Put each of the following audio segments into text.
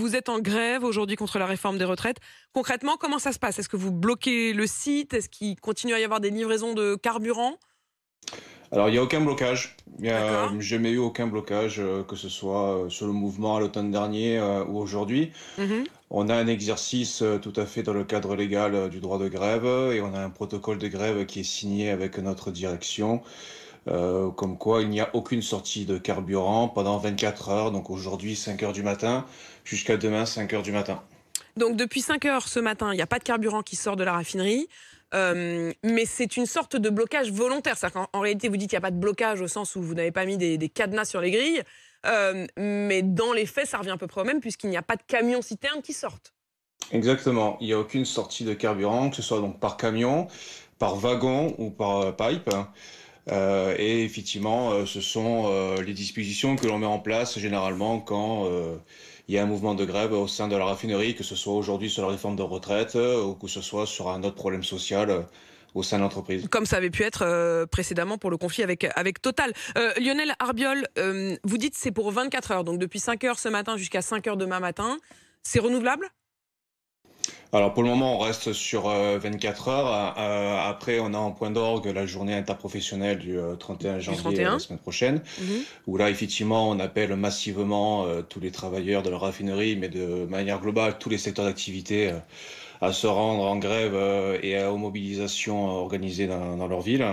Vous êtes en grève aujourd'hui contre la réforme des retraites. Concrètement, comment ça se passe? Est-ce que vous bloquez le site? Est-ce qu'il continue à y avoir des livraisons de carburant? Alors, il n'y a aucun blocage. Il n'y a D'accord. jamais eu aucun blocage, que ce soit sur le mouvement à l'automne dernier ou aujourd'hui. Mmh. On a un exercice tout à fait dans le cadre légal du droit de grève et on a un protocole de grève qui est signé avec notre direction, comme quoi il n'y a aucune sortie de carburant pendant 24 heures, donc aujourd'hui 5 heures du matin jusqu'à demain 5 heures du matin. Donc depuis 5 heures ce matin, il n'y a pas de carburant qui sort de la raffinerie, mais c'est une sorte de blocage volontaire. C'est-à-dire qu'en réalité, vous dites qu'il n'y a pas de blocage au sens où vous n'avez pas mis des cadenas sur les grilles, mais dans les faits, ça revient à peu près au même puisqu'il n'y a pas de camions-citernes qui sortent. Exactement, il n'y a aucune sortie de carburant, que ce soit donc par camion, par wagon ou par pipe. Et effectivement, ce sont les dispositions que l'on met en place généralement quand il y a un mouvement de grève au sein de la raffinerie, que ce soit aujourd'hui sur la réforme de retraite ou que ce soit sur un autre problème social au sein de l'entreprise. Comme ça avait pu être précédemment pour le conflit avec Total. Lionel Arbiol, vous dites c'est pour 24 heures, donc depuis 5 heures ce matin jusqu'à 5 heures demain matin. C'est renouvelable? Alors pour le moment, on reste sur 24 heures. Après, on a en point d'orgue la journée interprofessionnelle du 31 Du janvier, la 31. semaine prochaine, Mhm. où là, effectivement, on appelle massivement tous les travailleurs de la raffinerie, mais de manière globale, tous les secteurs d'activité à se rendre en grève aux mobilisations organisées dans leur ville.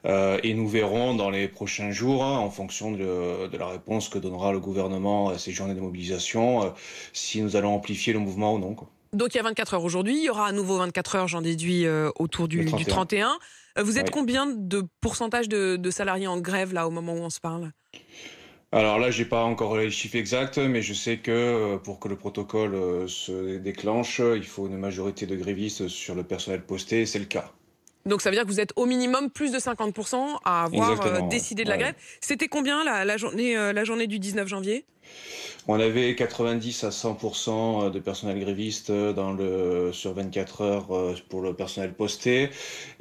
Et nous verrons dans les prochains jours, hein, en fonction de la réponse que donnera le gouvernement à ces journées de mobilisation, si nous allons amplifier le mouvement ou non, quoi. Donc il y a 24 heures aujourd'hui, il y aura à nouveau 24 heures, j'en déduis, autour Le du 31. 31. Vous êtes Oui. combien de pourcentage de salariés en grève là au moment où on se parle? Alors là, j'ai pas encore les chiffres exacts, mais je sais que pour que le protocole se déclenche, il faut une majorité de grévistes sur le personnel posté, et c'est le cas. Donc ça veut dire que vous êtes au minimum plus de 50% à avoir Exactement, ouais. décidé de la Ouais. grève. C'était combien la journée du 19 janvier? On avait 90 à 100% de personnel gréviste sur 24 heures pour le personnel posté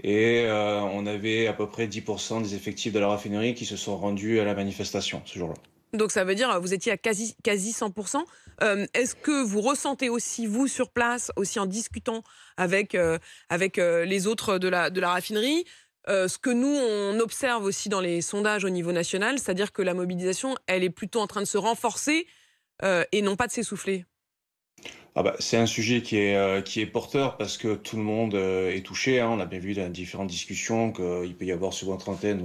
et on avait à peu près 10% des effectifs de la raffinerie qui se sont rendus à la manifestation ce jour-là. Donc ça veut dire vous étiez à quasi 100%. Est-ce que vous ressentez aussi, vous, sur place, aussi en discutant avec les autres de la raffinerie, ce que nous, on observe aussi dans les sondages au niveau national, c'est-à-dire que la mobilisation, elle est plutôt en train de se renforcer et non pas de s'essouffler? Ah bah, c'est un sujet qui est porteur parce que tout le monde est touché, hein. On a bien vu dans différentes discussions qu'il peut y avoir sur votre antenne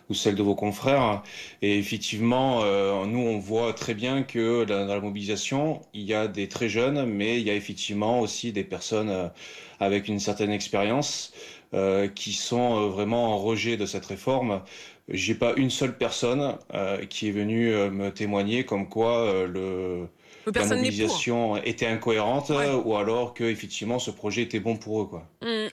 ou celle de vos confrères. Et effectivement, nous, on voit très bien que dans la mobilisation, il y a des très jeunes, mais il y a effectivement aussi des personnes avec une certaine expérience qui sont vraiment en rejet de cette réforme. J'ai pas une seule personne qui est venue me témoigner comme quoi la Personne n'est pour. mobilisation était incohérente Ouais. ou alors que effectivement ce projet était bon pour eux, quoi. Mmh.